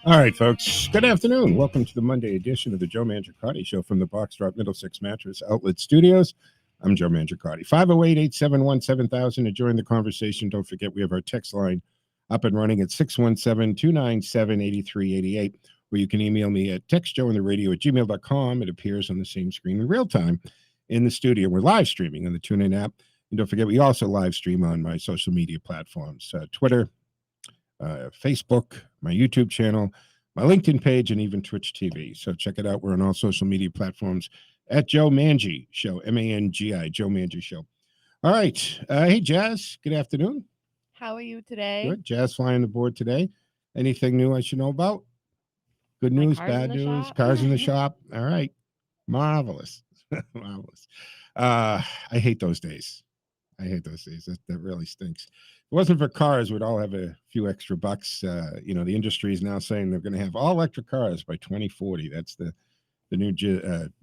All right, folks. Good afternoon. Welcome to the Monday edition of the Joe Mangiacotti Show from the Box Drop Middlesex Mattress Outlet Studios. I'm Joe Mangiacotti. 508-871-7000 to join the conversation. Don't forget, we have our text line up and running at 617-297-8388, where you can email me at textjoeintheradio@gmail.com. It appears on the same screen in real time in the studio. We're live streaming on the TuneIn app. And don't forget, we also live stream on my social media platforms, Twitter, Facebook, my YouTube channel, my LinkedIn page, and even Twitch TV. So check it out. We're on all social media platforms at Joe Mangi Show, M-A-N-G-I, Joe Mangi Show. All right. Hey, Jazz. Good afternoon. How are you today? Good. Jazz flying the board today. Anything new I should know about? Good news, bad news, cars in the shop. All right. Marvelous. Marvelous. I hate those days. That really stinks. If it wasn't for cars, we'd all have a few extra bucks. The industry is now saying they're going to have all electric cars by 2040. That's the new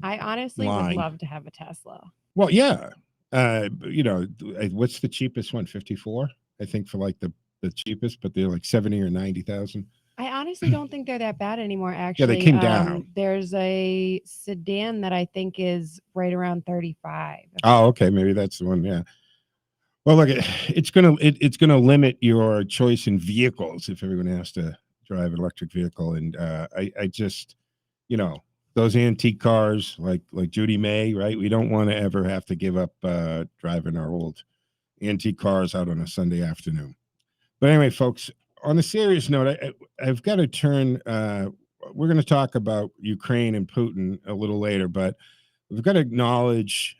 I honestly line. would love to have a Tesla. Well, yeah. What's the cheapest one? 54, I think, for like the cheapest, but they're like 70 or 90,000. I honestly don't think they're that bad anymore, actually. Yeah, they came down. There's a sedan that I think is right around 35. Oh, okay. Maybe that's the one, yeah. Well, look, it's gonna limit your choice in vehicles if everyone has to drive an electric vehicle. And I just, those antique cars like Judy May, right? We don't want to ever have to give up driving our old antique cars out on a Sunday afternoon. But anyway, folks, on a serious note, I've got to turn. We're going to talk about Ukraine and Putin a little later, but we've got to acknowledge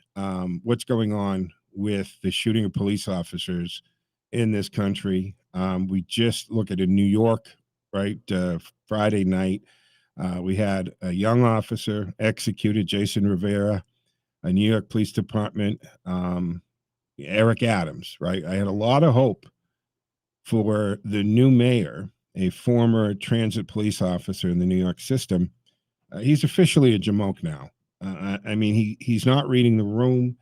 what's going on with the shooting of police officers in this country. We just look at in New York, right? Friday night, we had a young officer executed, Jason Rivera, a New York Police Department, Eric Adams, right? I had a lot of hope for the new mayor, a former transit police officer in the New York system. He's officially a jamoke now. He's not reading the room.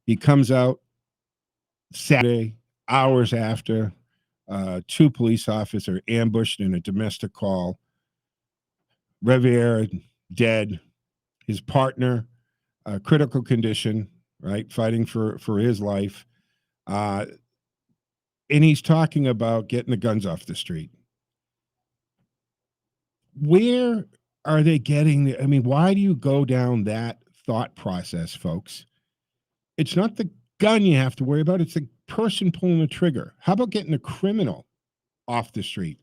He comes out Saturday, hours after two police officers are ambushed in a domestic call. Rivera dead. His partner, critical condition, right, fighting for his life. And he's talking about getting the guns off the street. Where are they getting why do you go down that thought process, folks? It's not the gun you have to worry about. It's the person pulling the trigger. How about getting a criminal off the street?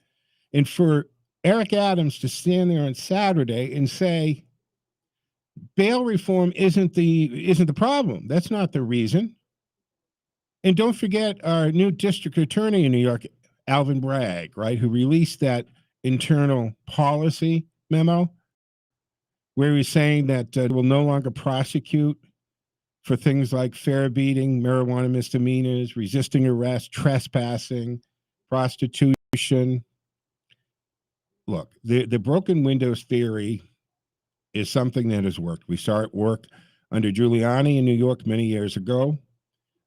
And for Eric Adams to stand there on Saturday and say, bail reform isn't the problem. That's not the reason. And don't forget our new district attorney in New York, Alvin Bragg, right, who released that internal policy memo where he's saying that will no longer prosecute for things like fair beating, marijuana misdemeanors, resisting arrest, trespassing, prostitution. Look, the broken windows theory is something that has worked. We saw it work under Giuliani in New York many years ago.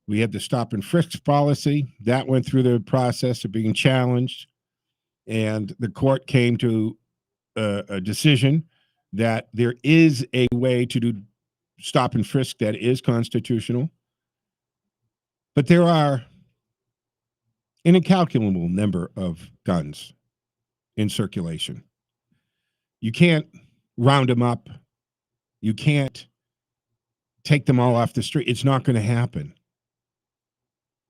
We had the stop and frisk policy. That went through the process of being challenged. And the court came to a decision that there is a way to do stop and frisk that is constitutional, but there are an incalculable number of guns in circulation. You can't round them up. You can't take them all off the street. It's not going to happen.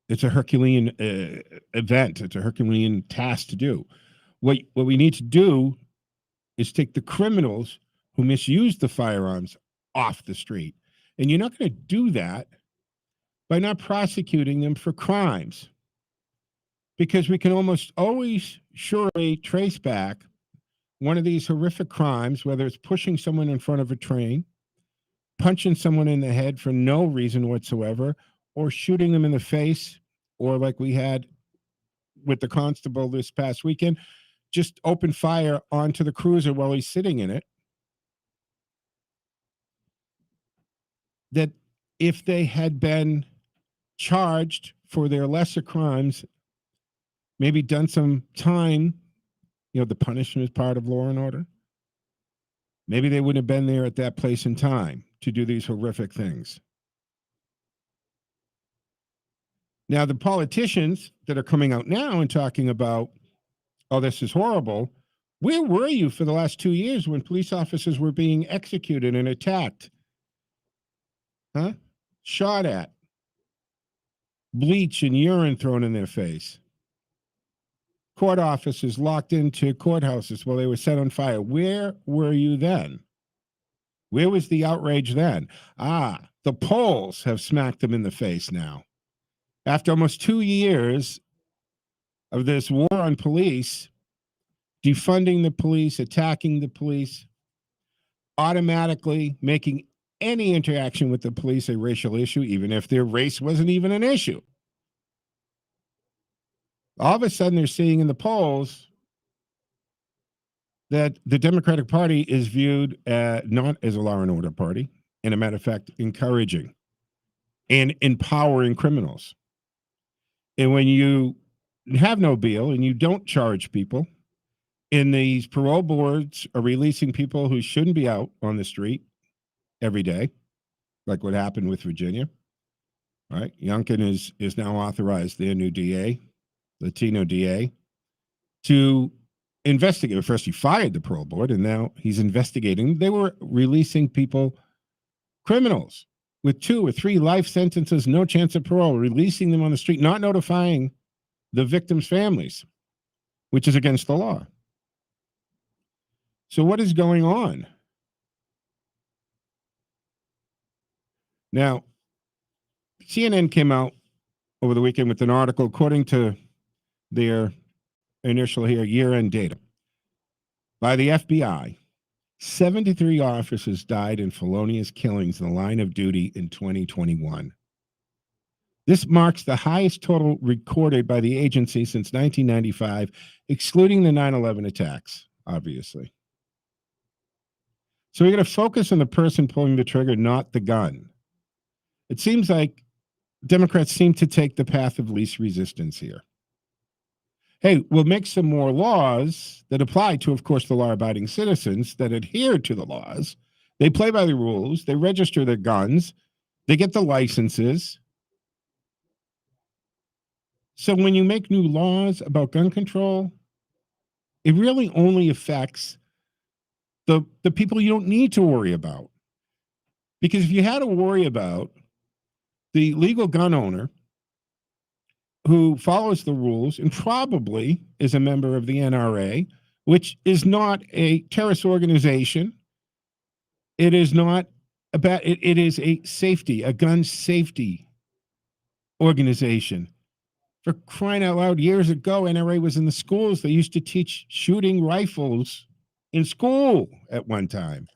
It's a Herculean event. It's a Herculean task to do. What we need to do is take the criminals who misuse the firearms off the street. And you're not going to do that by not prosecuting them for crimes, because we can almost always surely trace back one of these horrific crimes, whether it's pushing someone in front of a train, punching someone in the head for no reason whatsoever, or shooting them in the face, or like we had with the constable this past weekend, just open fire onto the cruiser while he's sitting in it. That if they had been charged for their lesser crimes, maybe done some time, the punishment is part of law and order. Maybe they wouldn't have been there at that place and time to do these horrific things. Now, the politicians that are coming out now and talking about, oh, this is horrible. Where were you for the last 2 years when police officers were being executed and attacked? Huh? Shot at. Bleach and urine thrown in their face. Court officers locked into courthouses while they were set on fire. Where were you then? Where was the outrage then? The polls have smacked them in the face now. After almost 2 years of this war on police, defunding the police, attacking the police, automatically making any interaction with the police a racial issue, even if their race wasn't even an issue. All of a sudden, they're seeing in the polls that the Democratic Party is viewed not as a law and order party, and a matter of fact, encouraging and empowering criminals. And when you have no bail and you don't charge people, and these parole boards are releasing people who shouldn't be out on the street every day, like what happened with Virginia, right? Youngkin is now authorized, their new DA, Latino DA, to investigate. First, he fired the parole board, and now he's investigating. They were releasing people, criminals, with 2 or 3 life sentences, no chance of parole, releasing them on the street, not notifying the victims' families, which is against the law. So what is going on? Now, CNN came out over the weekend with an article, according to their initial year-end data. By the FBI, 73 officers died in felonious killings in the line of duty in 2021. This marks the highest total recorded by the agency since 1995, excluding the 9/11 attacks, obviously. So we're going to focus on the person pulling the trigger, not the gun. It seems like Democrats seem to take the path of least resistance here. Hey, we'll make some more laws that apply to, of course, the law-abiding citizens that adhere to the laws. They play by the rules. They register their guns. They get the licenses. So when you make new laws about gun control, it really only affects the people you don't need to worry about. Because if you had to worry about the legal gun owner who follows the rules and probably is a member of the NRA, which is not a terrorist organization, it is not about it is a gun safety organization. For crying out loud, years ago, NRA was in the schools. They used to teach shooting rifles in school at one time.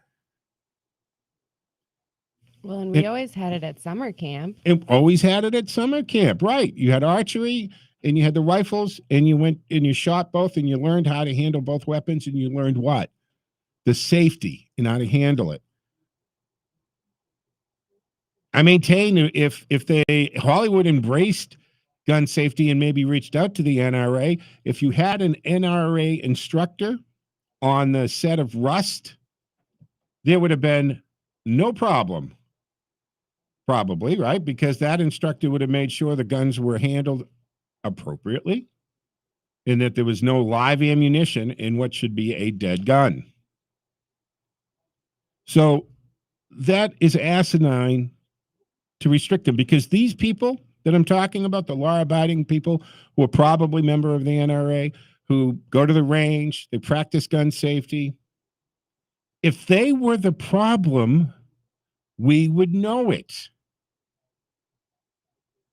Well, and we always had it at summer camp. And always had it at summer camp, right? You had archery and you had the rifles, and you went and you shot both, and you learned how to handle both weapons, and you learned what? The safety and how to handle it. I maintain if Hollywood embraced gun safety and maybe reached out to the NRA, if you had an NRA instructor on the set of Rust, there would have been no problem. Probably, right? Because that instructor would have made sure the guns were handled appropriately and that there was no live ammunition in what should be a dead gun. So that is asinine to restrict them, because these people that I'm talking about, the law-abiding people who are probably member of the NRA, who go to the range, they practice gun safety, if they were the problem, we would know it.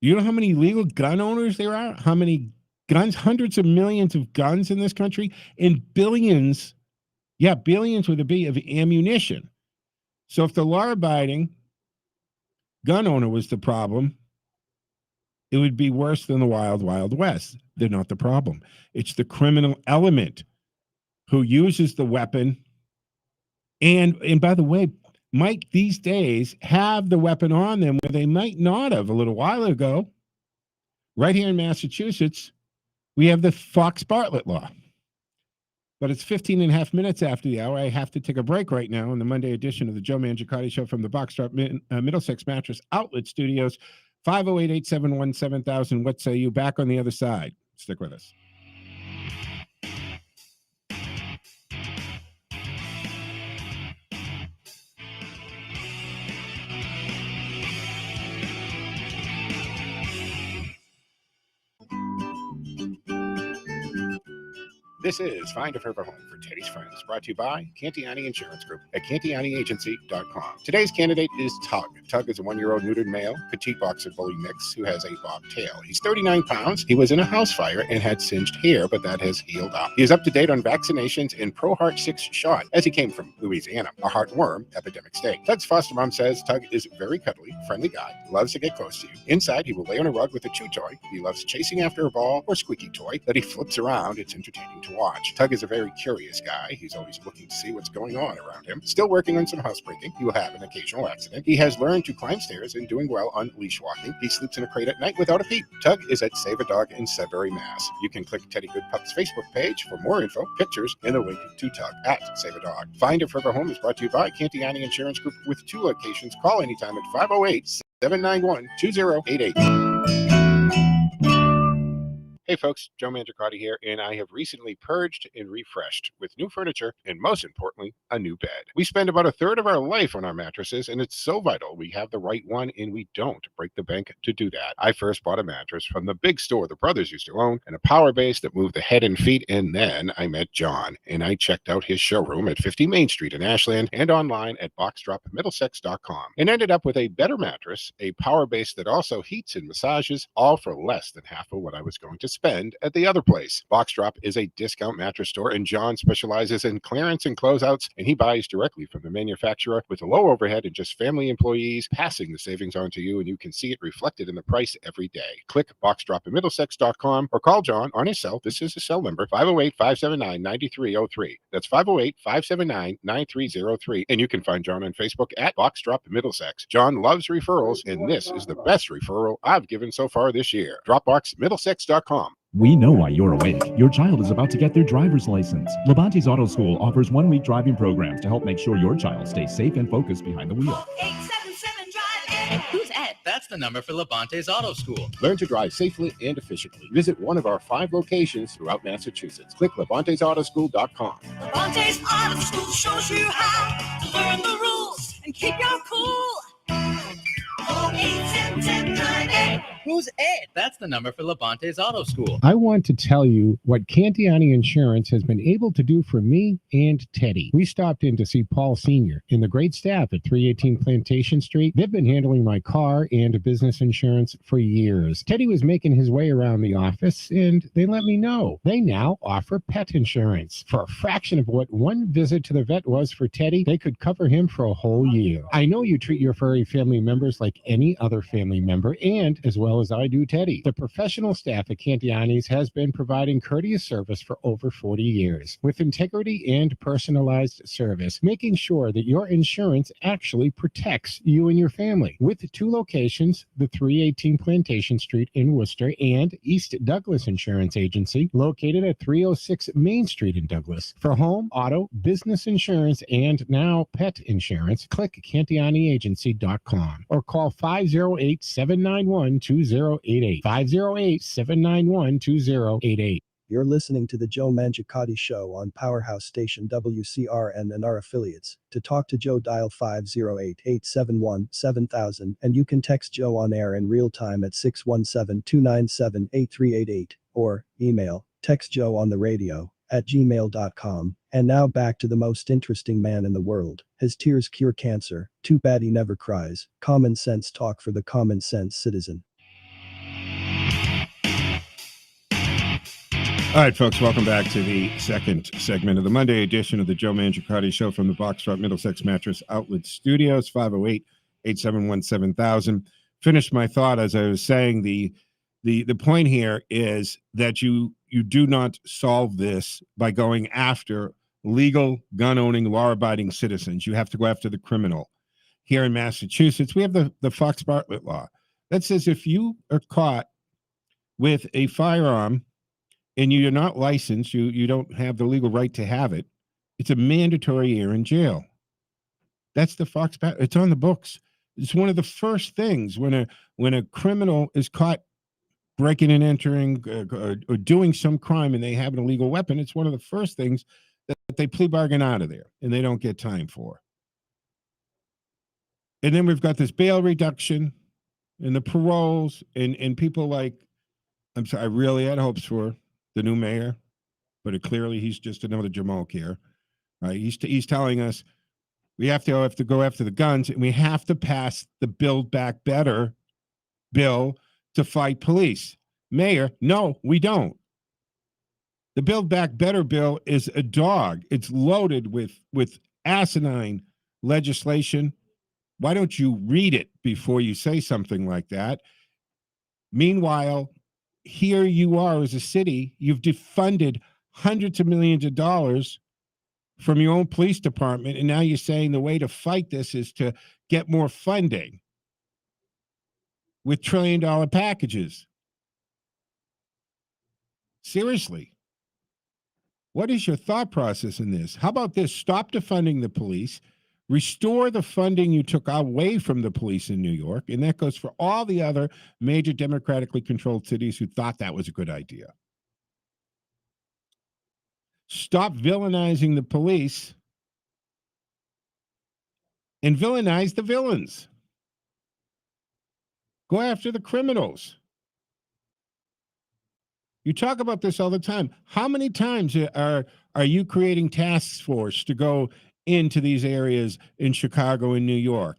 You know how many legal gun owners there are? How many guns? Hundreds of millions of guns in this country, and billions, billions with a B, of ammunition. So if the law-abiding gun owner was the problem, it would be worse than the Wild Wild West. They're not the problem. It's the criminal element who uses the weapon. And by the way, might these days have the weapon on them where they might not have a little while ago. Right here in Massachusetts, we have the Fox-Bartlett law. But it's 15 and a half minutes after the hour. I have to take a break right now on the Monday edition of the Joe Mangiacotti Show from the Boxtrop Middlesex Mattress Outlet Studios. 508-871-7000. What say you? Back on the other side. Stick with us. This is Find a Forever Home for Teddy's Friends, brought to you by Cantiani Insurance Group at CantianiAgency.com. Today's candidate is Tug. Tug is a 1-year-old neutered male, petite boxer bully mix who has a bob tail. He's 39 pounds. He was in a house fire and had singed hair, but that has healed up. He is up to date on vaccinations and Pro Heart 6 shot, as he came from Louisiana, a heartworm epidemic state. Tug's foster mom says Tug is very cuddly, friendly guy, loves to get close to you. Inside, he will lay on a rug with a chew toy. He loves chasing after a ball or squeaky toy that he flips around. It's entertaining to watch. Tug is a very curious guy. He's always looking to see what's going on around him. Still working on some housebreaking. He will have an occasional accident. He has learned to climb stairs and doing well on leash walking. He sleeps in a crate at night without a peep. Tug is at Save a Dog in Sudbury, Mass. You can click Teddy Goodpup's Facebook page for more info, pictures, and a link to Tug at Save a Dog. Find a Forever Home is brought to you by Cantiani Insurance Group with 2 locations. Call anytime at 508-791-2088. Hey folks, Joe Mangiacotti here, and I have recently purged and refreshed with new furniture and, most importantly, a new bed. We spend about a third of our life on our mattresses, and it's so vital we have the right one, and we don't break the bank to do that. I first bought a mattress from the big store the brothers used to own, and a power base that moved the head and feet, and then I met John, and I checked out his showroom at 50 Main Street in Ashland and online at boxdropmiddlesex.com, and ended up with a better mattress, a power base that also heats and massages, all for less than half of what I was going to spend at the other place. Boxdrop is a discount mattress store, and John specializes in clearance and closeouts, and he buys directly from the manufacturer with a low overhead and just family employees passing the savings on to you, and you can see it reflected in the price every day. Click boxdropmiddlesex.com or call John on his cell. This is his cell number, 508-579-9303. That's 508-579-9303. And you can find John on Facebook at Boxdrop Middlesex. John loves referrals, and this is the best referral I've given so far this year. Dropboxmiddlesex.com. We know why you're awake. Your child is about to get their driver's license. Levante's Auto School offers 1-week driving programs to help make sure your child stays safe and focused behind the wheel. 877 Drive Ed. Who's Ed? That's the number for Levante's Auto School. Learn to drive safely and efficiently. Visit one of our 5 locations throughout Massachusetts. Click Levante'sAutoSchool.com. Levante's Auto School shows you how to learn the rules and keep your cool. Oh, 877 Drive Ed. Who's Ed? That's the number for Levante's Auto School. I want to tell you what Cantiani Insurance has been able to do for me and Teddy. We stopped in to see Paul Sr. and the great staff at 318 Plantation Street. They've been handling my car and business insurance for years. Teddy was making his way around the office, and they let me know they now offer pet insurance. For a fraction of what one visit to the vet was for Teddy, they could cover him for a whole year. I know you treat your furry family members like any other family member, and as well as I do Teddy. The professional staff at Cantiani's has been providing courteous service for over 40 years with integrity and personalized service, making sure that your insurance actually protects you and your family. With 2 locations, the 318 Plantation Street in Worcester and East Douglas Insurance Agency, located at 306 Main Street in Douglas. For home, auto, business insurance, and now pet insurance, click CantianiAgency.com or call 508-791-2088. 508-791-2088. You're listening to the Joe Mangiacotti Show on Powerhouse Station WCRN and our affiliates. To talk to Joe, dial 508-871-7000, and you can text Joe on air in real time at 617-297-8388 or email textjoeontheradio@gmail.com. And now back to the most interesting man in the world. His tears cure cancer. Too bad he never cries. Common sense talk for the common sense citizen. All right, folks, welcome back to the second segment of the Monday edition of the Joe Mangiacotti Show from the Boxtrop Middlesex Mattress Outlet Studios, 508-871-7000. Finished my thought as I was saying the point here is that you do not solve this by going after legal, gun-owning, law-abiding citizens. You have to go after the criminal. Here in Massachusetts, we have the Fox-Bartlett law that says if you are caught with a firearm and you're not licensed, you don't have the legal right to have it, it's a mandatory year in jail. That's the Fox patent. It's on the books. It's one of the first things when a criminal is caught breaking and entering or doing some crime and they have an illegal weapon. It's one of the first things that they plea bargain out of there and they don't get time for. And then we've got this bail reduction and the paroles and people like, I'm sorry, I really had hopes for the new mayor, but clearly he's just another Jamal Care. Right? He's telling us we have to go after the guns and we have to pass the Build Back Better bill to fight police. Mayor, no, we don't. The Build Back Better bill is a dog. It's loaded with asinine legislation. Why don't you read it before you say something like that? Meanwhile, here you are as a city, you've defunded hundreds of millions of dollars from your own police department, and now you're saying the way to fight this is to get more funding with trillion-dollar packages. Seriously, what is your thought process in this? How about this? Stop defunding the police, restore the funding you took away from the police in New York, and that goes for all the other major democratically controlled cities who thought that was a good idea. Stop villainizing the police and villainize the villains. Go after the criminals. You talk about this all the time. How many times are you creating task force to go into these areas in Chicago and New York?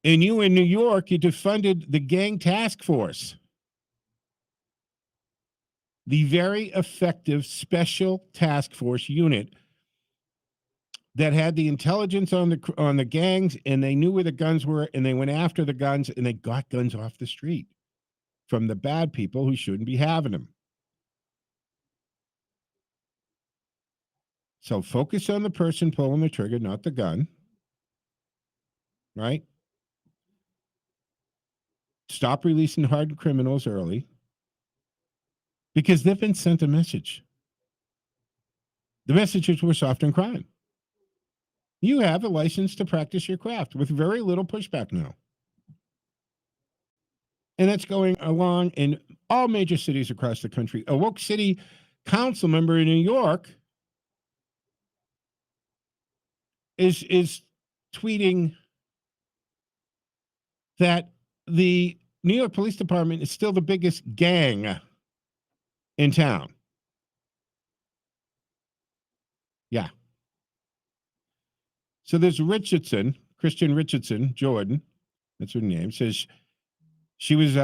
And you in New York, you defunded the gang task force. The very effective special task force unit that had the intelligence on the gangs, and they knew where the guns were, and they went after the guns, and they got guns off the street from the bad people who shouldn't be having them. So focus on the person pulling the trigger, not the gun. Right? Stop releasing hardened criminals early, because they've been sent a message. The message is we're soft on crime. You have a license to practice your craft with very little pushback now. And that's going along in all major cities across the country. A woke city council member in New York is tweeting that the New York Police Department is still the biggest gang in town. Yeah. So there's Christian Richardson, Jordan, that's her name, says she was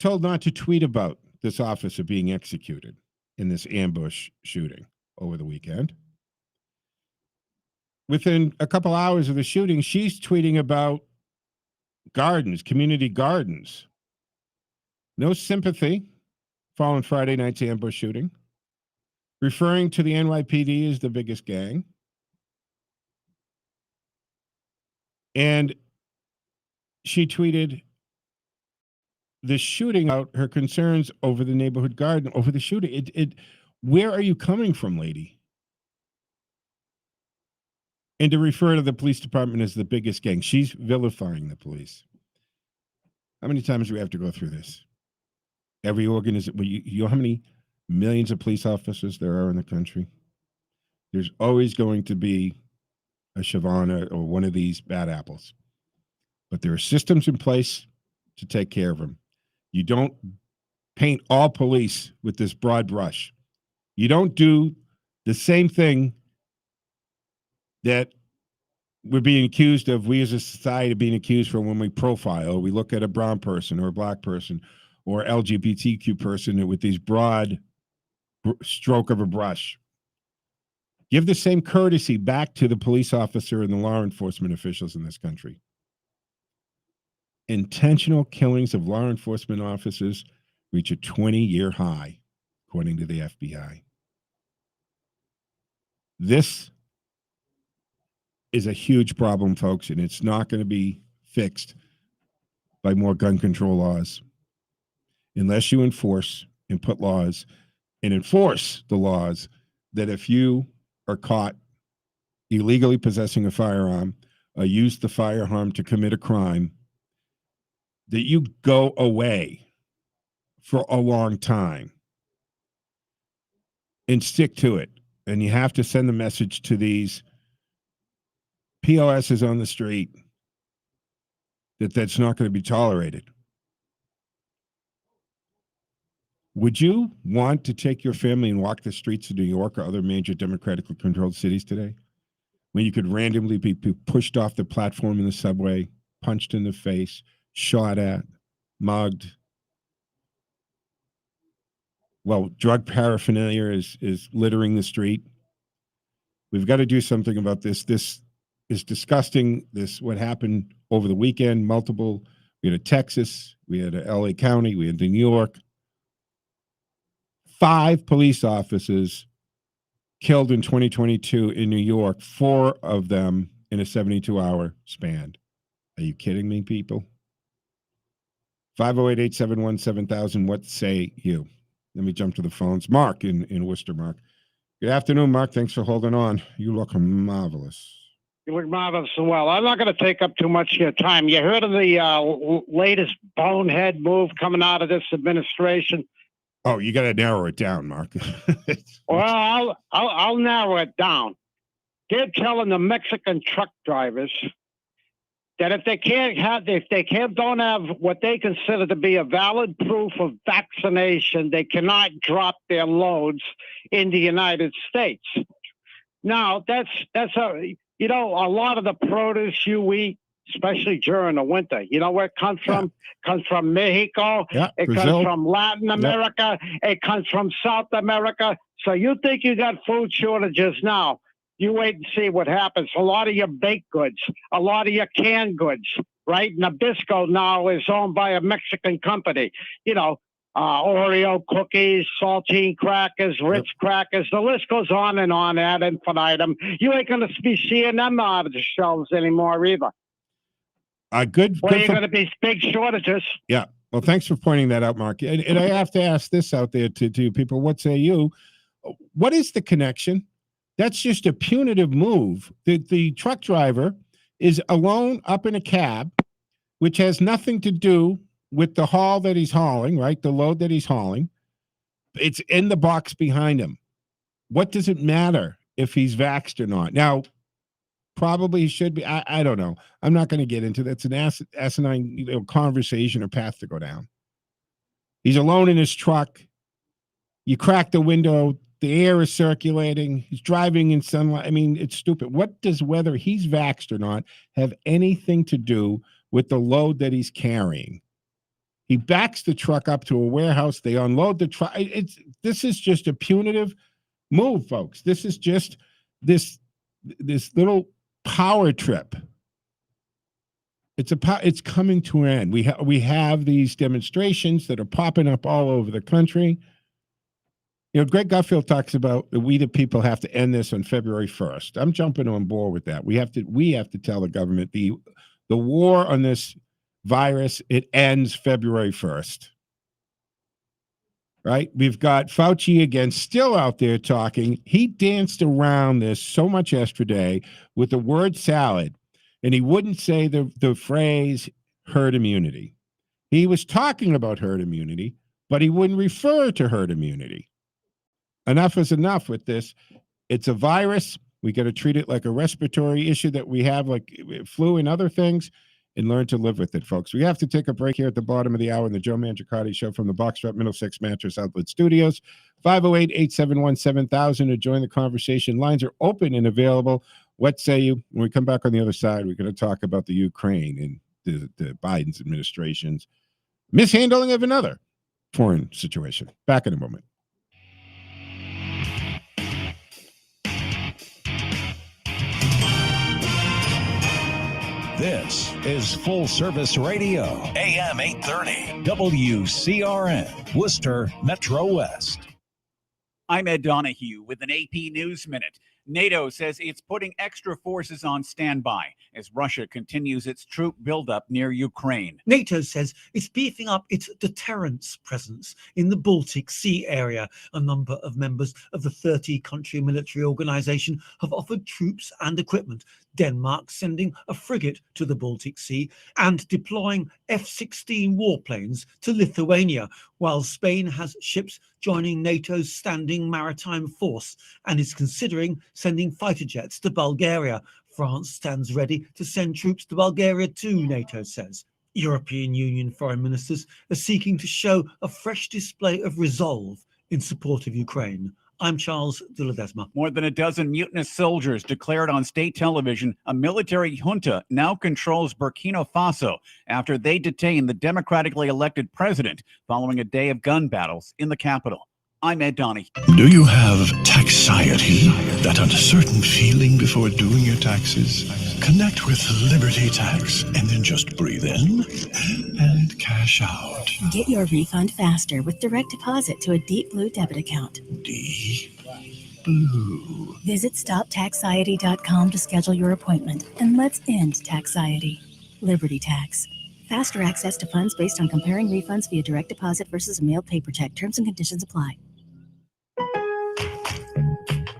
told not to tweet about this officer being executed in this ambush shooting over the weekend. Within a couple hours of the shooting, she's tweeting about gardens, community gardens. No sympathy following Friday night's ambush shooting, referring to the NYPD as the biggest gang. And she tweeted the shooting out, her concerns over the neighborhood garden, over the shooting. Where are you coming from, lady? And to refer to the police department as the biggest gang, she's vilifying the police. How many times do we have to go through this? Every organization, you know how many millions of police officers there are in the country? There's always going to be a Shavana or one of these bad apples. But there are systems in place to take care of them. You don't paint all police with this broad brush. You don't do the same thing that we're being accused of, we as a society being accused for when we profile. We look at a brown person or a black person or LGBTQ person with these broad stroke of a brush. Give the same courtesy back to the police officer and the law enforcement officials in this country. Intentional killings of law enforcement officers reach a 20-year high, according to the FBI. This is a huge problem, folks, and it's not going to be fixed by more gun control laws unless you enforce and put laws and enforce the laws that if you are caught illegally possessing a firearm or use the firearm to commit a crime, that you go away for a long time and stick to it. And you have to send a message to these POSs on the street that that's not going to be tolerated. Would you want to take your family and walk the streets of New York or other major democratically controlled cities today, when you could randomly be pushed off the platform in the subway, punched in the face, shot at, mugged? Well, drug paraphernalia is littering the street. We've got to do something about this. This is disgusting. What happened over the weekend, we had a Texas, we had a LA County, we had New York. 5 police officers killed in 2022 in New York, 4 of them in a 72-hour span. Are you kidding me, people? 508-871-7000. What say you? Let me jump to the phones. Mark in Worcester. Mark. Good afternoon, Mark. Thanks for holding on. You look marvelous. You look marvelous as well. I'm not going to take up too much of your time. You heard of the latest bonehead move coming out of this administration? Oh, you got to narrow it down, Mark. Well, I'll narrow it down. They're telling the Mexican truck drivers that if they don't have what they consider to be a valid proof of vaccination, they cannot drop their loads in the United States. Now, that's a lot of the produce you eat, especially during the winter, you know where it comes from? It comes from Mexico. Yeah, it Brazil. Comes from Latin America. Yep. It comes from South America. So you think you got food shortages now. You wait and see what happens. A lot of your baked goods, a lot of your canned goods, right? Nabisco now is owned by a Mexican company. Oreo cookies, saltine crackers, Ritz crackers. The list goes on ad infinitum. You ain't going to be seeing them out of the shelves anymore either. You're going to be big shortages. Yeah. Well, thanks for pointing that out, Mark. And I have to ask this out there to people. What say you? What is the connection? That's just a punitive move. The truck driver is alone up in a cab, which has nothing to do with the haul that he's hauling, right? The load that he's hauling. It's in the box behind him. What does it matter if he's vaxxed or not? Now, probably he should be. I don't know. I'm not going to get into that. It's an asinine conversation or path to go down. He's alone in his truck. You crack the window. The air is circulating. He's driving in sunlight. I mean, it's stupid. What does whether he's vaxxed or not have anything to do with the load that he's carrying? He backs the truck up to a warehouse. They unload the truck. This is just a punitive move, folks. This is just this little power trip. It's coming to an end. We have these demonstrations that are popping up all over the country. Greg Gutfield talks about we the people have to end this on February 1st. I'm jumping on board with that. We have to tell the government the war on this virus, it ends February 1st. Right? We've got Fauci again still out there talking. He danced around this so much yesterday with the word salad, and he wouldn't say the phrase herd immunity. He was talking about herd immunity, but he wouldn't refer to herd immunity. Enough is enough with this. It's a virus. We got to treat it like a respiratory issue that we have, like flu and other things, and learn to live with it, folks. We have to take a break here at the bottom of the hour in the Joe Mangiacotti Show from the Boxtrap Middlesex Mattress Outlet Studios. 508-871-7000 to join the conversation. Lines are open and available. What say you? When we come back on the other side, we're going to talk about the Ukraine and the Biden's administration's mishandling of another foreign situation. Back in a moment. This is Full Service Radio, AM 830, WCRN, Worcester, Metro West. I'm Ed Donahue with an AP News Minute. NATO says it's putting extra forces on standby as Russia continues its troop buildup near Ukraine. NATO says it's beefing up its deterrence presence in the Baltic Sea area. A number of members of the 30-country military organization have offered troops and equipment. Denmark sending a frigate to the Baltic Sea and deploying F-16 warplanes to Lithuania, while Spain has ships joining NATO's standing maritime force and is considering sending fighter jets to Bulgaria. France stands ready to send troops to Bulgaria too, NATO says. European Union foreign ministers are seeking to show a fresh display of resolve in support of Ukraine. I'm Charles de Ledesma. More than a dozen mutinous soldiers declared on state television a military junta now controls Burkina Faso after they detained the democratically elected president following a day of gun battles in the capital. I'm Ed Donnie. Do you have taxiety? That uncertain feeling before doing your taxes? Connect with Liberty Tax and then just breathe in and cash out. Get your refund faster with direct deposit to a Deep Blue debit account. Deep Blue. Visit StopTaxiety.com to schedule your appointment, and let's end taxiety. Liberty Tax. Faster access to funds based on comparing refunds via direct deposit versus a mailed paper check. Terms and conditions apply.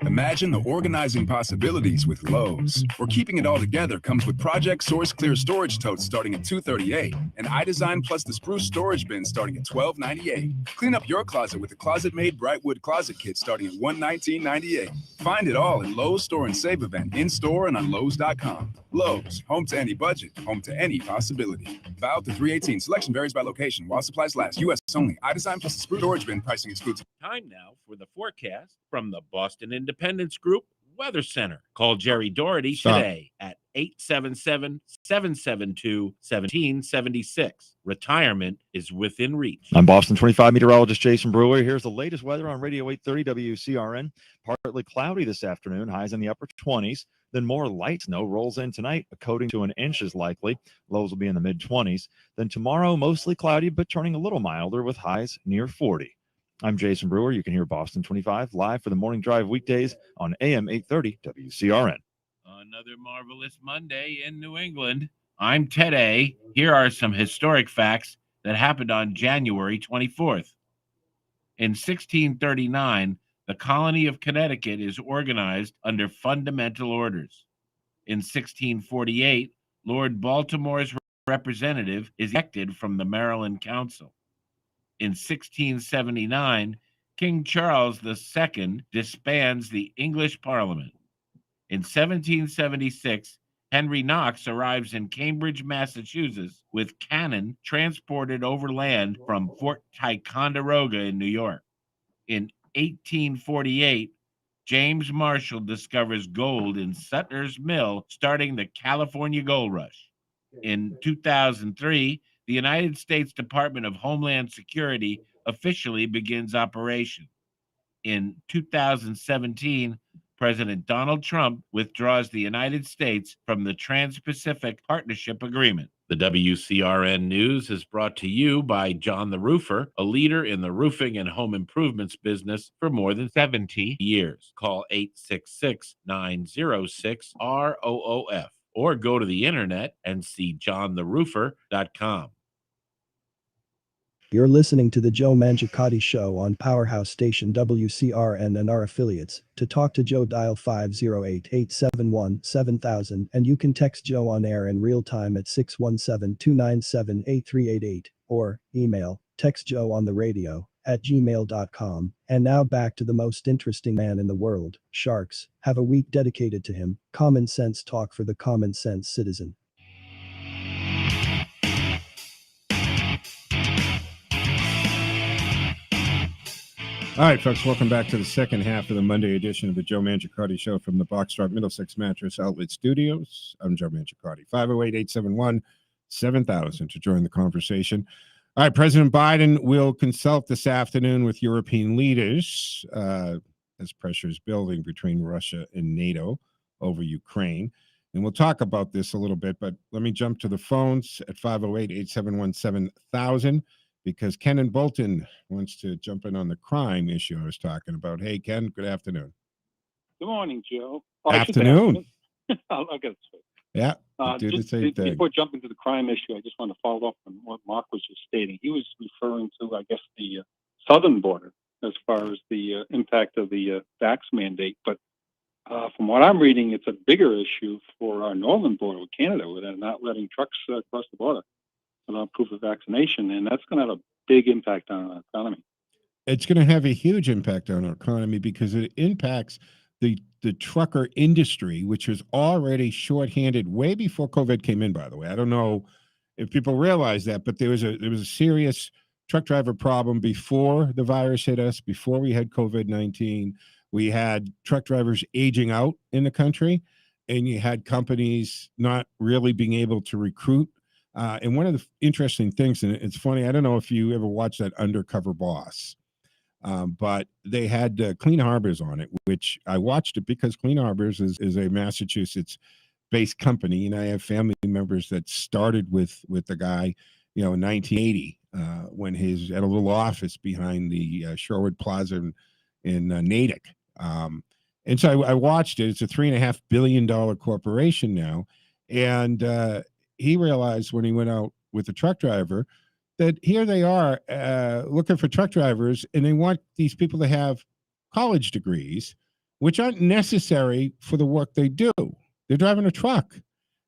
Imagine the organizing possibilities with Lowe's, where keeping it all together comes with Project Source Clear storage totes starting at $238 and iDesign plus the spruce storage bin starting at $1298. Clean up your closet with the closet-made Brightwood closet kit starting at $119.98. Find it all in Lowe's Store and Save event in-store and on Lowe's.com. Lowe's, home to any budget, home to any possibility. Valid to 318. Selection varies by location. While supplies last. U.S. only. iDesign plus the spruce storage bin. Pricing excludes. Time now for the forecast from the Boston Independence Group Weather Center. Call Jerry Doherty today at 877-772-1776. Retirement is within reach. I'm Boston 25 meteorologist Jason Brewer. Here's the latest weather on Radio 830 WCRN. Partly cloudy this afternoon, highs in the upper 20s. Then more light snow rolls in tonight. A coating to an inch is likely. Lows will be in the mid-20s. Then tomorrow, mostly cloudy, but turning a little milder with highs near 40. I'm Jason Brewer. You can hear Boston 25 live for the morning drive weekdays on AM 830 WCRN. Another marvelous Monday in New England. I'm Ted A. Here are some historic facts that happened on January 24th. In 1639, the colony of Connecticut is organized under fundamental orders. In 1648, Lord Baltimore's representative is elected from the Maryland Council. In 1679, King Charles II disbands the English Parliament. In 1776, Henry Knox arrives in Cambridge, Massachusetts, with cannon transported overland from Fort Ticonderoga in New York. In 1848, James Marshall discovers gold in Sutter's Mill, starting the California Gold Rush. In 2003, the United States Department of Homeland Security officially begins operation. In 2017, President Donald Trump withdraws the United States from the Trans-Pacific Partnership Agreement. The WCRN News is brought to you by John the Roofer, a leader in the roofing and home improvements business for more than 70 years. Call 866-906-ROOF or go to the internet and see johntheroofer.com. You're listening to the Joe Mangiacotti Show on Powerhouse Station WCRN and our affiliates. To talk to Joe, dial 508-871-7000, and you can text Joe on air in real time at 617-297-8388 or email textjoeontheradio@gmail.com. And now back to the most interesting man in the world. Sharks have a week dedicated to him. Common sense talk for the common sense citizen. All right, folks, welcome back to the second half of the Monday edition of the Joe Mangiacotti Show from the Boxstrap Middlesex Mattress Outlet Studios. I'm Joe Mangiacotti. 508-871-7000 to join the conversation. All right, President Biden will consult this afternoon with European leaders as pressure is building between Russia and NATO over Ukraine. And we'll talk about this a little bit, but let me jump to the phones at 508-871-7000. Because Ken in Bolton wants to jump in on the crime issue I was talking about. Hey, Ken, good afternoon. Good morning, Joe. Oh, I should say Afternoon. I'll get it straight. Yeah, do the Just same thing. before jumping to the crime issue, I just want to follow up on what Mark was just stating. He was referring to, I guess, the southern border as far as the impact of the vax mandate. But from what I'm reading, it's a bigger issue for our northern border with Canada, where they're not letting trucks cross the border without proof of vaccination, and that's going to have a big impact on our economy. It's going to have a huge impact on our economy because it impacts the trucker industry, which was already shorthanded way before COVID came in. By the way, I don't know if people realize that, but there was a serious truck driver problem before the virus hit us. Before we had COVID-19, we had truck drivers aging out in the country, and you had companies not really being able to recruit. And one of the interesting things, and it's funny, I don't know if you ever watched that Undercover Boss. But they had Clean Harbors on it, which I watched it because Clean Harbors is a Massachusetts-based company, and I have family members that started with the guy, in 1980 when he's at a little office behind the Shorewood Plaza in Natick. And so I watched it. It's a $3.5 billion corporation now, and he realized when he went out with the truck driver that here they are looking for truck drivers, and they want these people to have college degrees, which aren't necessary for the work they do. They're driving a truck.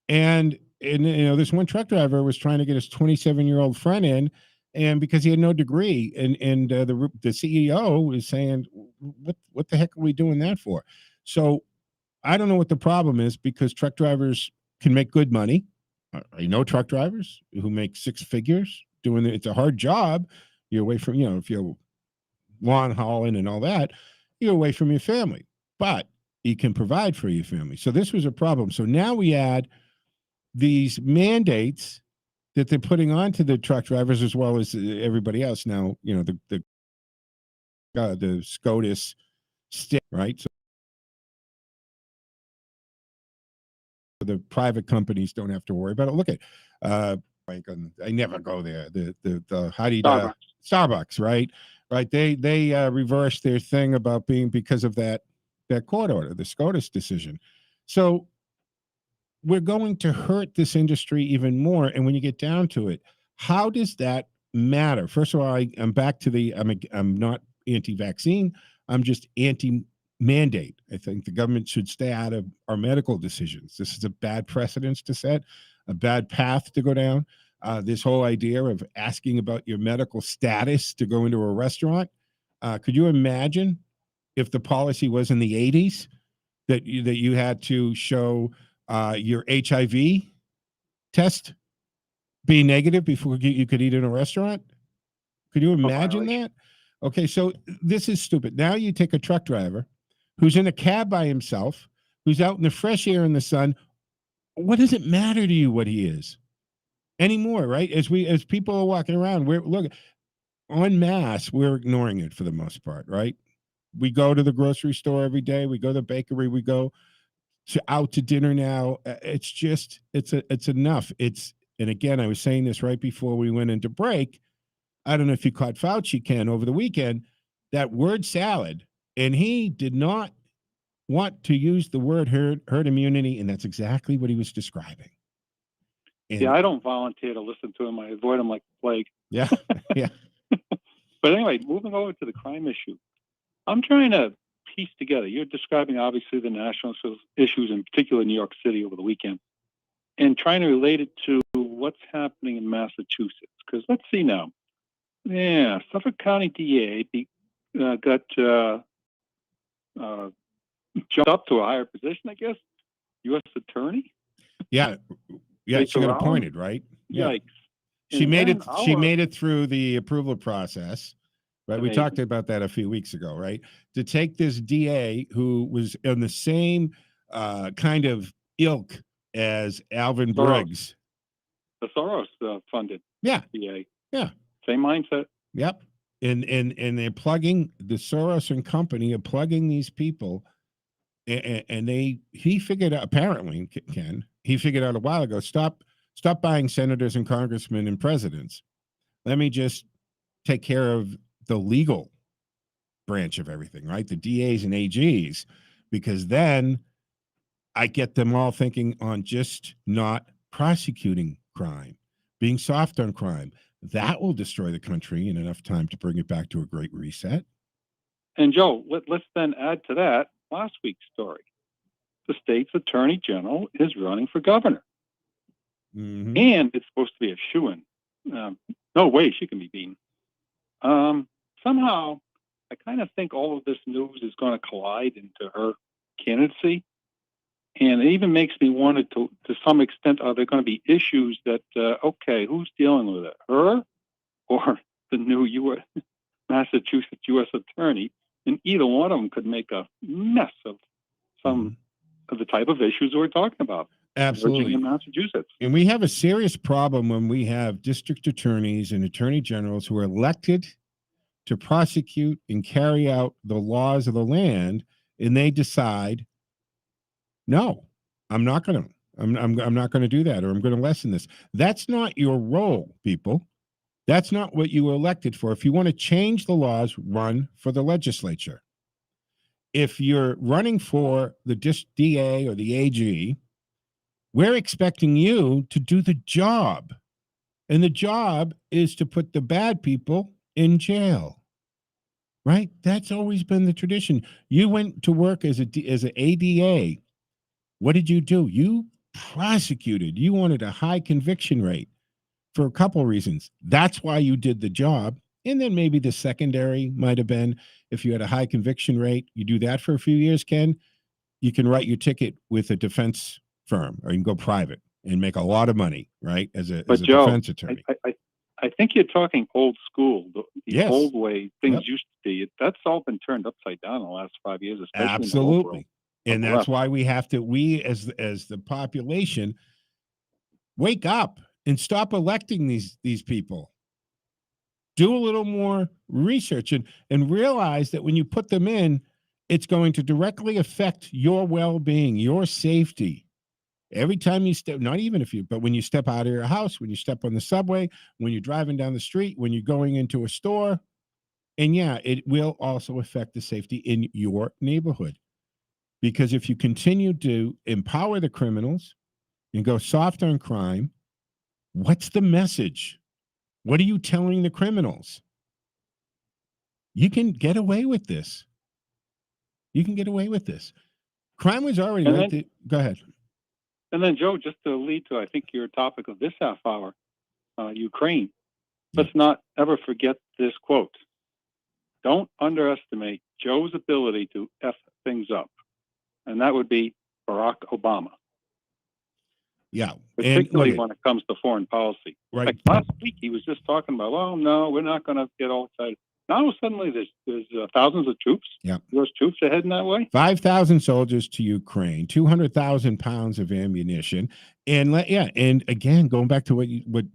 And this one truck driver was trying to get his 27-year-old friend in, and because he had no degree, and the CEO is saying, what the heck are we doing that for? So I don't know what the problem is, because truck drivers can make good money. I know truck drivers who make six figures doing it. It's a hard job. You're away from, if you're long hauling and all that, you're away from your family, but you can provide for your family. So this was a problem. So now we add these mandates that they're putting onto the truck drivers as well as everybody else. Now, the SCOTUS stick, right? So the private companies don't have to worry about it. Look at, I never go there. The how do you Starbucks, right? Right. They reversed their thing about because of that court order, the SCOTUS decision. So we're going to hurt this industry even more. And when you get down to it, how does that matter? First of all, I'm back to I'm not anti-vaccine. I'm just anti-mandate. I think the government should stay out of our medical decisions. This is a bad precedence to set, a bad path to go down. This whole idea of asking about your medical status to go into a restaurant. Could you imagine if the policy was in the 80s that you had to show your HIV test be negative before you could eat in a restaurant? Could you imagine that? Okay, so this is stupid. Now you take a truck driver who's in a cab by himself, who's out in the fresh air in the sun. What does it matter to you what he is anymore, right? As people are walking around, look en masse, we're ignoring it for the most part, right? We go to the grocery store every day. We go to the bakery. We go out to dinner now. It's enough. And again, I was saying this right before we went into break. I don't know if you caught Fauci, Ken, over the weekend, that word salad, and he did not want to use the word herd immunity, and that's exactly what he was describing. And I don't volunteer to listen to him. I avoid him like the plague. Yeah, yeah. But anyway, moving over to the crime issue, I'm trying to piece together. You're describing, obviously, the national issues, in particular New York City over the weekend, and trying to relate it to what's happening in Massachusetts. Because let's see now. Yeah, Suffolk County DA got jumped up to a higher position, I guess. U.S. Attorney. Yeah, she got appointed, right? Yeah. Yikes! She made it. She made it through the approval process, right? We talked about that a few weeks ago, right? To take this DA who was in the same kind of ilk as Alvin Briggs, the Soros funded. Yeah. DA. Yeah. Same mindset. Yep. And they're plugging the Soros and company are plugging these people, and he figured out, apparently, Ken, he figured out a while ago, stop buying senators and congressmen and presidents. Let me just take care of the legal branch of everything, right? The DAs and AGs, because then I get them all thinking on just not prosecuting crime, being soft on crime. That will destroy the country in enough time to bring it back to a great reset. And Joe, let's then add to that last week's story. The state's attorney general is running for governor. Mm-hmm. And it's supposed to be a shoo-in. No way she can be beaten. Somehow, I kind of think all of this news is going to collide into her candidacy. And it even makes me wonder to some extent, are there going to be issues that, okay, who's dealing with it? Her or the new Massachusetts U.S. attorney? And either one of them could make a mess of some of the type of issues we're talking about. Absolutely. In Massachusetts. And we have a serious problem when we have district attorneys and attorney generals who are elected to prosecute and carry out the laws of the land, and they decide, no, I'm not going to. I'm not going to do that, or I'm going to lessen this. That's not your role, people. That's not what you were elected for. If you want to change the laws, run for the legislature. If you're running for the DA or the AG, we're expecting you to do the job. And the job is to put the bad people in jail. Right? That's always been the tradition. You went to work as an ADA. What did you do? You prosecuted. You wanted a high conviction rate for a couple of reasons. That's why you did the job. And then maybe the secondary might have been, if you had a high conviction rate, you do that for a few years, Ken, you can write your ticket with a defense firm, or you can go private and make a lot of money, right? As a Joe, defense attorney. I think you're talking old school, the Yes. old way things used to be. That's all been turned upside down in the last 5 years, especially in the Absolutely. world. And that's why we have to, we as the population, wake up and stop electing these people. Do a little more research and realize that when you put them in, it's going to directly affect your well-being, your safety. Every time you step, not even if you, but when you step out of your house, when you step on the subway, when you're driving down the street, when you're going into a store, and yeah, it will also affect the safety in your neighborhood. Because if you continue to empower the criminals and go soft on crime, what's the message? What are you telling the criminals? You can get away with this. You can get away with this. Crime was already right. Go ahead. And then, Joe, just to lead to, I think, your topic of this half hour, Ukraine. Let's not ever forget this quote. Don't underestimate Joe's ability to F things up. And that would be Barack Obama. Yeah. Particularly when it comes to foreign policy. Right. Like last week, he was just talking about, well, no, we're not going to get all excited. Now suddenly there's thousands of troops. Yeah. Those troops are heading that way. 5,000 soldiers to Ukraine, 200,000 pounds of ammunition. And and again, going back to what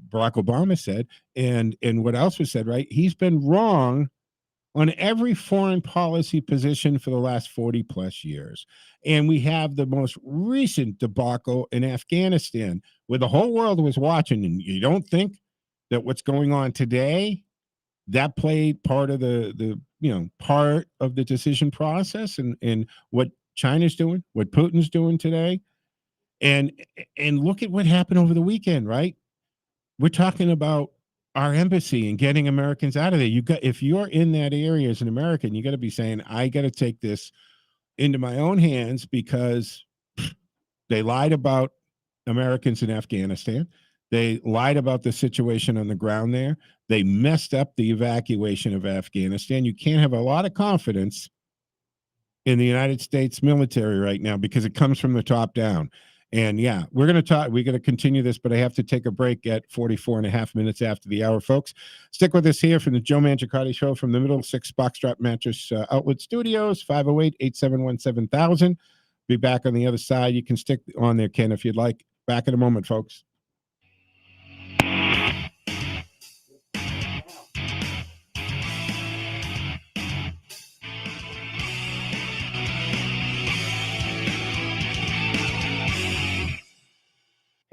Barack Obama said and what else was said, right? He's been wrong on every foreign policy position for the last 40 plus years. And we have the most recent debacle in Afghanistan where the whole world was watching. And you don't think that what's going on today, that played part of the part of the decision process and what China's doing, what Putin's doing today. And look at what happened over the weekend, right? We're talking about our embassy and getting Americans out of there. If you're in that area as an American, you got to be saying, I got to take this into my own hands because they lied about Americans in Afghanistan. They lied about the situation on the ground there. They messed up the evacuation of Afghanistan. You can't have a lot of confidence in the United States military right now because it comes from the top down. And yeah, we're going to continue this, but I have to take a break at 44 and a half minutes after the hour, folks. Stick with us here from the Joe Mangiacotti Show from the Middlesex Boxstrap Mattress Outlet Studios, 508-871-7000. Be back on the other side. You can stick on there, Ken, if you'd like. Back in a moment, folks.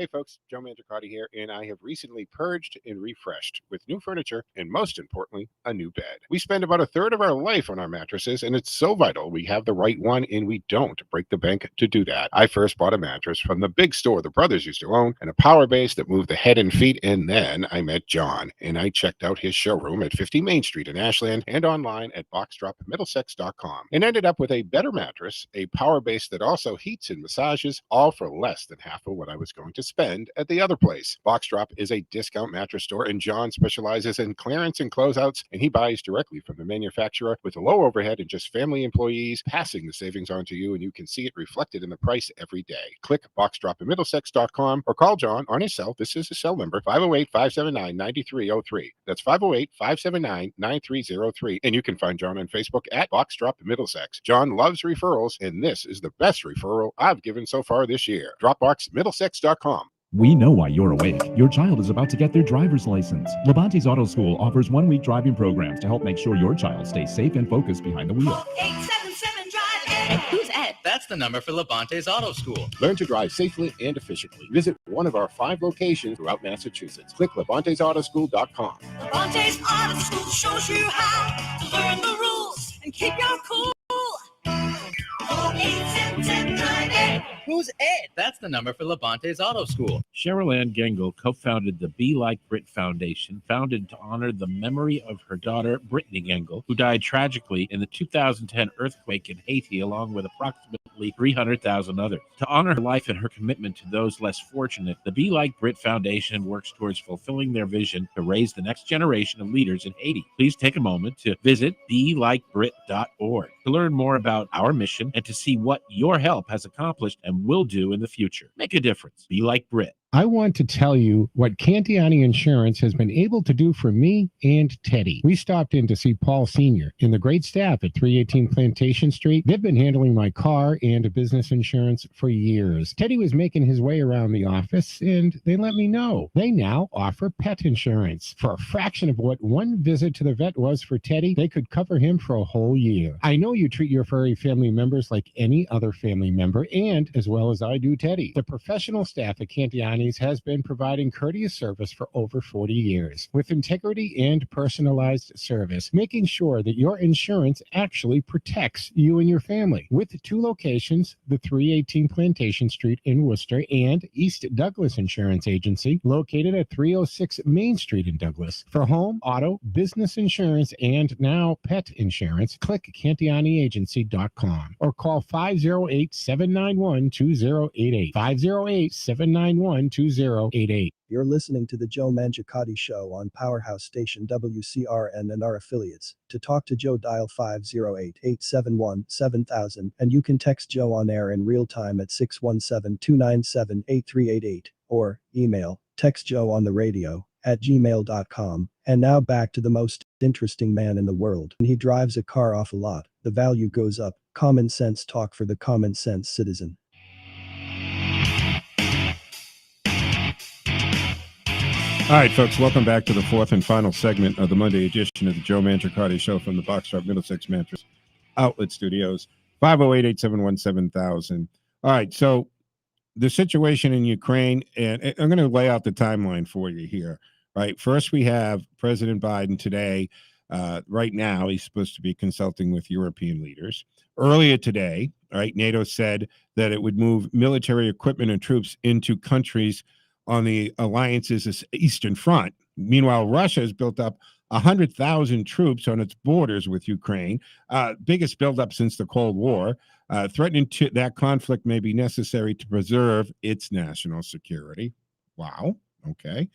Hey folks, Joe Mangiacotti here, and I have recently purged and refreshed with new furniture and most importantly, a new bed. We spend about a third of our life on our mattresses, and it's so vital we have the right one and we don't break the bank to do that. I first bought a mattress from the big store the brothers used to own and a power base that moved the head and feet, and then I met John, and I checked out his showroom at 50 Main Street in Ashland and online at boxdropmiddlesex.com and ended up with a better mattress, a power base that also heats and massages, all for less than half of what I was going to spend at the other place. Boxdrop is a discount mattress store, and John specializes in clearance and closeouts, and he buys directly from the manufacturer with a low overhead and just family employees, passing the savings on to you, and you can see it reflected in the price every day. Click boxdropmiddlesex.com or call John on his cell. This is his cell number, 508-579-9303. That's 508-579-9303. And you can find John on Facebook at Boxdrop Middlesex. John loves referrals, and this is the best referral I've given so far this year. Dropboxmiddlesex.com. We know why you're awake. Your child is about to get their driver's license. Levante's Auto School offers 1-week driving programs to help make sure your child stays safe and focused behind the wheel. 877 Drive Ed. Who's Ed? That's the number for Levante's Auto School. Learn to drive safely and efficiently. Visit one of our 5 locations throughout Massachusetts. Click Levante'sAutoschool.com. Levante's Auto School shows you how to learn the rules and keep your cool. 877 Drive Ed. Who's Ed? That's the number for Levante's Auto School. Cheryl Ann Gengel co-founded the Be Like Brit Foundation, founded to honor the memory of her daughter, Brittany Gengel, who died tragically in the 2010 earthquake in Haiti, along with approximately 300,000 others. To honor her life and her commitment to those less fortunate, the Be Like Brit Foundation works towards fulfilling their vision to raise the next generation of leaders in Haiti. Please take a moment to visit belikebrit.org to learn more about our mission and to see what your help has accomplished and will do in the future. Make a difference. Be like Brit. I want to tell you what Cantiani Insurance has been able to do for me and Teddy. We stopped in to see Paul Sr. and the great staff at 318 Plantation Street. They've been handling my car and business insurance for years. Teddy was making his way around the office, and they let me know. They now offer pet insurance. For a fraction of what one visit to the vet was for Teddy, they could cover him for a whole year. I know you treat your furry family members like any other family member, and as well as I do Teddy. The professional staff at Cantiani has been providing courteous service for over 40 years with integrity and personalized service, making sure that your insurance actually protects you and your family. With 2 locations, the 318 Plantation Street in Worcester and East Douglas Insurance Agency, located at 306 Main Street in Douglas. For home, auto, business insurance, and now pet insurance, click CantianiAgency.com or call 508-791-2088. 508-791-2088. You're listening to the Joe Mangiacotti Show on Powerhouse Station WCRN and our affiliates. To talk to Joe, dial 508-871-7000, and you can text Joe on air in real time at 617-297-8388 or email textjoeontheradio@gmail.com. And now back to the most interesting man in the world. When he drives a car off a lot, the value goes up. Common sense talk for the common sense citizen. All right, folks, welcome back to the 4th and final segment of the Monday edition of the Joe Mangiacotti Show from the Boxdrop Middlesex Mattress Outlet Studios, 508-871-7000. All right, so the situation in Ukraine, and I'm going to lay out the timeline for you here. Right, first we have President Biden today. Right now, he's supposed to be consulting with European leaders. Earlier today, right, NATO said that it would move military equipment and troops into countries on the alliance's Eastern Front. Meanwhile, Russia has built up 100,000 troops on its borders with Ukraine, biggest buildup since the Cold War, threatening that conflict may be necessary to preserve its national security. Wow. Okay.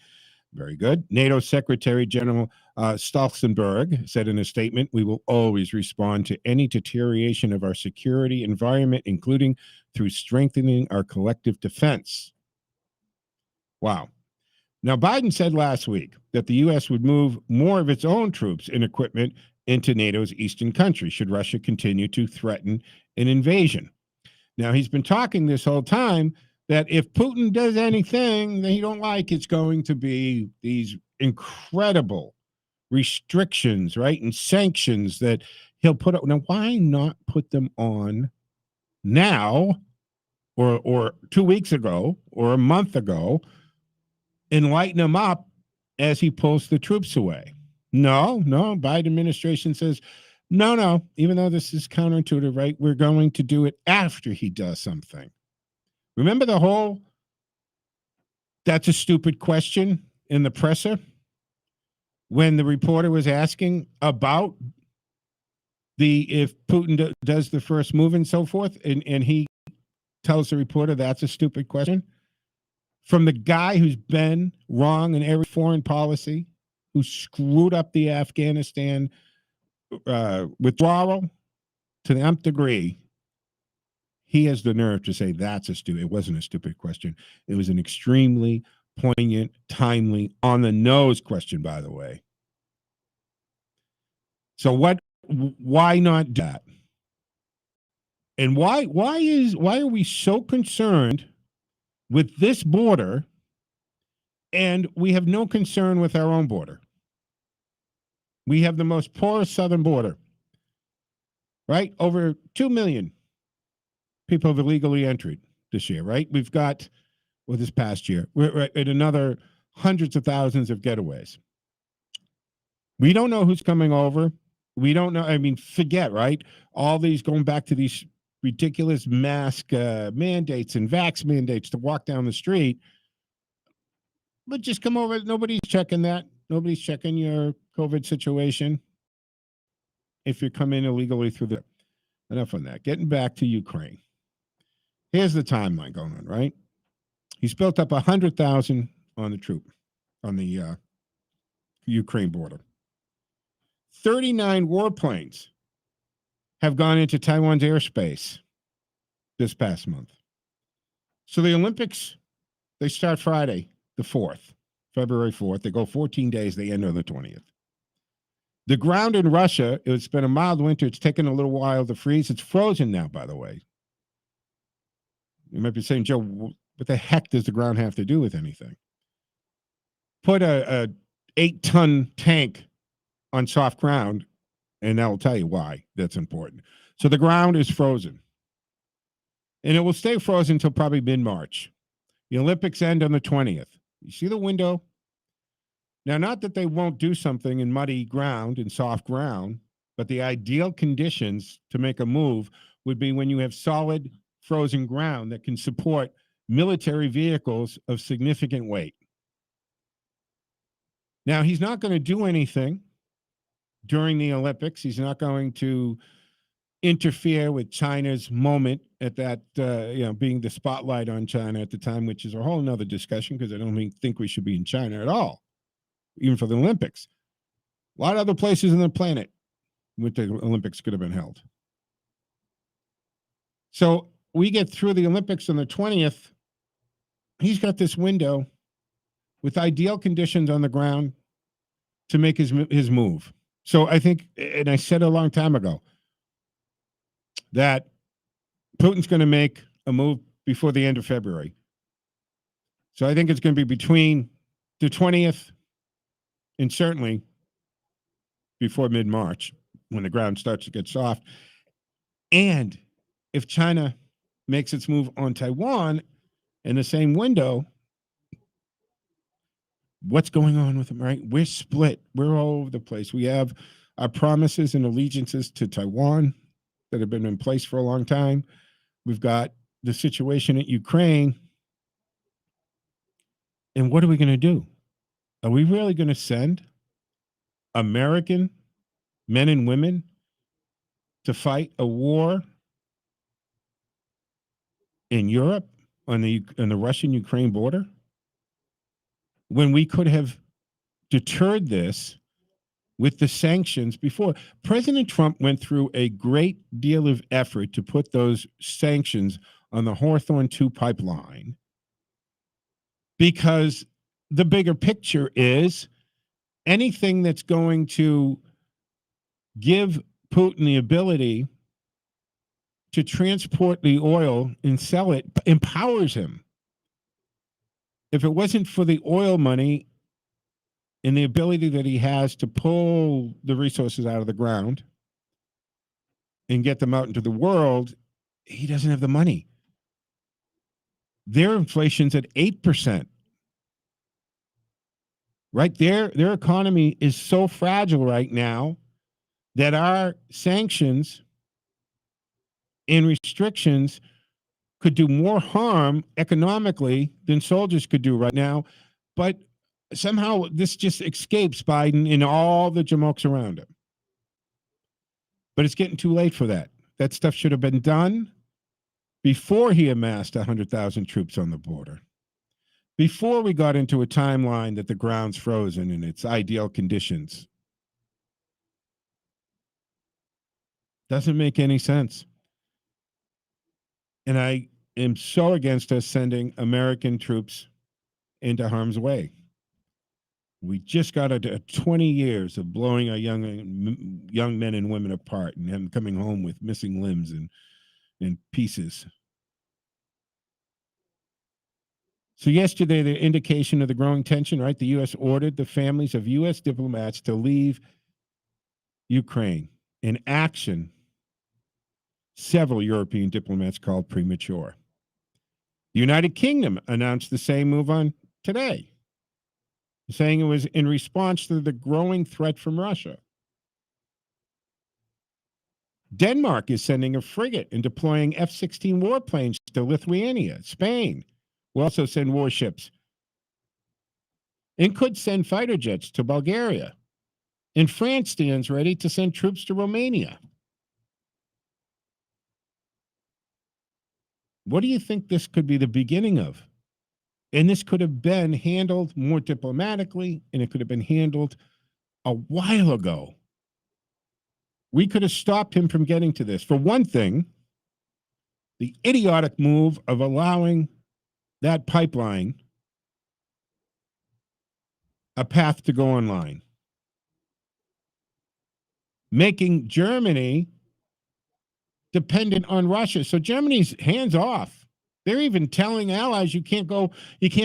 Very good. NATO Secretary General Stoltenberg said in a statement, "We will always respond to any deterioration of our security environment, including through strengthening our collective defense." Wow. Now, Biden said last week that the U.S. would move more of its own troops and equipment into NATO's eastern countries should Russia continue to threaten an invasion. Now, he's been talking this whole time that if Putin does anything that he don't like, it's going to be these incredible restrictions, right, and sanctions that he'll put up. Now, why not put them on now or 2 weeks ago or a month ago and lighten him up as he pulls the troops away. No, Biden administration says, no, even though this is counterintuitive, right? We're going to do it after he does something. Remember the whole, that's a stupid question in the presser when the reporter was asking about if Putin does the first move and so forth, and he tells the reporter that's a stupid question? From the guy who's been wrong in every foreign policy, who screwed up the Afghanistan withdrawal to the nth degree, he has the nerve to say that's a stupid. It wasn't a stupid question. It was an extremely poignant, timely, on the nose question, by the way. So why not do that? And why are we so concerned with this border and we have no concern with our own border? We have the most porous southern border, right? Over 2 million people have illegally entered this year, right? We've got, this past year, we're at another hundreds of thousands of getaways. We don't know who's coming over. We don't know. I mean, forget, right? All these going back to these ridiculous mask mandates and vax mandates to walk down the street. But just come over. Nobody's checking that. Nobody's checking your COVID situation if you're coming illegally through the. Enough on that. Getting back to Ukraine. Here's the timeline going on, right? He's built up 100,000 on the Ukraine border. 39 warplanes have gone into Taiwan's airspace this past month. So the Olympics, they start Friday, the 4th, February 4th. They go 14 days. They end on the 20th. The ground in Russia, it's been a mild winter. It's taken a little while to freeze. It's frozen now, by the way. You might be saying, Joe, what the heck does the ground have to do with anything? Put a 8-ton tank on soft ground, and that will tell you why that's important. So the ground is frozen. And it will stay frozen until probably mid-March. The Olympics end on the 20th. You see the window? Now, not that they won't do something in muddy ground and soft ground, but the ideal conditions to make a move would be when you have solid frozen ground that can support military vehicles of significant weight. Now, he's not going to do anything during the Olympics. He's not going to interfere with China's moment at that, being the spotlight on China at the time, which is a whole nother discussion because I don't think we should be in China at all, even for the Olympics. A lot of other places on the planet where the Olympics could have been held. So we get through the Olympics on the 20th. He's got this window with ideal conditions on the ground to make his move. So I think, and I said a long time ago, that Putin's going to make a move before the end of February. So I think it's going to be between the 20th and certainly before mid-March when the ground starts to get soft. And if China makes its move on Taiwan in the same window, what's going on with them, right? We're split. We're all over the place. We have our promises and allegiances to Taiwan that have been in place for a long time. We've got the situation at Ukraine. And what are we going to do? Are we really going to send American men and women to fight a war in Europe on the Russian-Ukraine border when we could have deterred this with the sanctions before? President Trump went through a great deal of effort to put those sanctions on the Hawthorne 2 pipeline because the bigger picture is anything that's going to give Putin the ability to transport the oil and sell it empowers him. If it wasn't for the oil money and the ability that he has to pull the resources out of the ground and get them out into the world, he doesn't have the money. Their inflation's at 8%. Right? Their economy is so fragile right now that our sanctions and restrictions could do more harm economically than soldiers could do right now. But somehow this just escapes Biden and all the jamokes around him. But it's getting too late for that. That stuff should have been done before he amassed 100,000 troops on the border. Before we got into a timeline that the ground's frozen in its ideal conditions. Doesn't make any sense. And I am so against us sending American troops into harm's way. We just got 20 years of blowing our young men and women apart and them coming home with missing limbs and pieces. So yesterday, the indication of the growing tension, right? The U.S. ordered the families of U.S. diplomats to leave Ukraine. In action, several European diplomats called premature. The United Kingdom announced the same move on today, saying it was in response to the growing threat from Russia. Denmark is sending a frigate and deploying F-16 warplanes to Lithuania. Spain will also send warships and could send fighter jets to Bulgaria. And France stands ready to send troops to Romania. What do you think this could be the beginning of? And this could have been handled more diplomatically, and it could have been handled a while ago. We could have stopped him from getting to this. For one thing, the idiotic move of allowing that pipeline a path to go online, making Germany dependent on Russia. So Germany's hands off. They're even telling allies you can't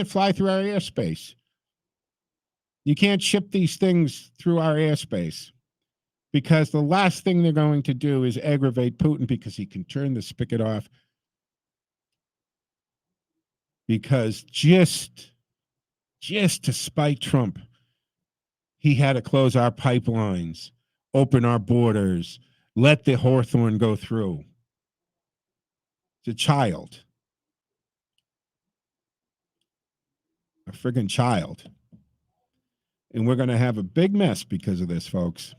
fly through our airspace. You can't ship these things through our airspace, because the last thing they're going to do is aggravate Putin, because he can turn the spigot off. Because just to spite Trump, he had to close our pipelines, open our borders, let the Hawthorne go through. It's a child. A friggin' child. And we're going to have a big mess because of this, folks.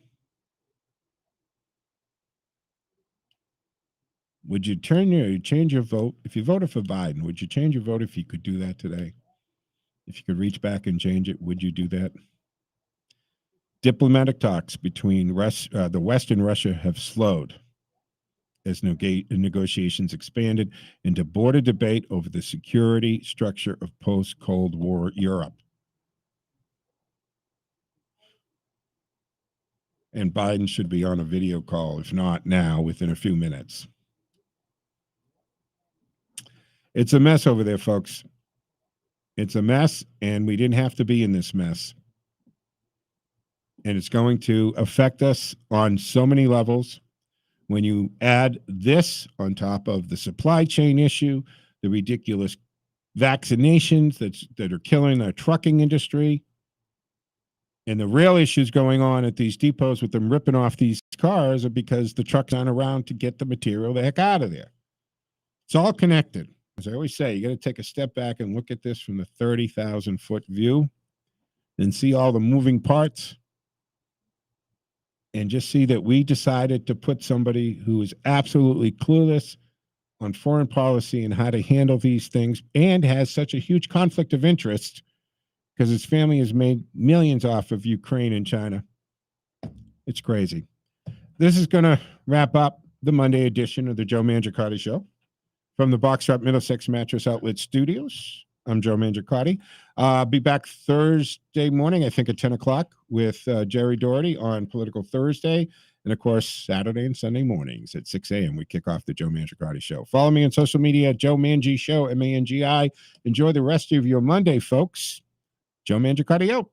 Would you change your vote? If you voted for Biden, would you change your vote if you could do that today? If you could reach back and change it, would you do that? Diplomatic talks between the West and Russia have slowed as negotiations expanded into border debate over the security structure of post-Cold War Europe. And Biden should be on a video call, if not now, within a few minutes. It's a mess over there, folks. It's a mess, and we didn't have to be in this mess. And it's going to affect us on so many levels. When you add this on top of the supply chain issue, the ridiculous vaccinations that are killing our trucking industry, and the real issues going on at these depots with them ripping off these cars are because the trucks aren't around to get the material the heck out of there. It's all connected. As I always say, you got to take a step back and look at this from the 30,000-foot view and see all the moving parts, and just see that we decided to put somebody who is absolutely clueless on foreign policy and how to handle these things, and has such a huge conflict of interest because his family has made millions off of Ukraine and China. It's crazy. This is going to wrap up the Monday edition of the Joe Mangiacotti Show from the Boxtrap Middlesex Mattress Outlet Studios. I'm Joe Mangiacotti. Be back Thursday morning, I think at 10 o'clock, with Jerry Doherty on Political Thursday. And, of course, Saturday and Sunday mornings at 6 a.m. we kick off the Joe Mangiacotti Show. Follow me on social media at Joe Mangi Show, M-A-N-G-I. Enjoy the rest of your Monday, folks. Joe Mangiacotti out.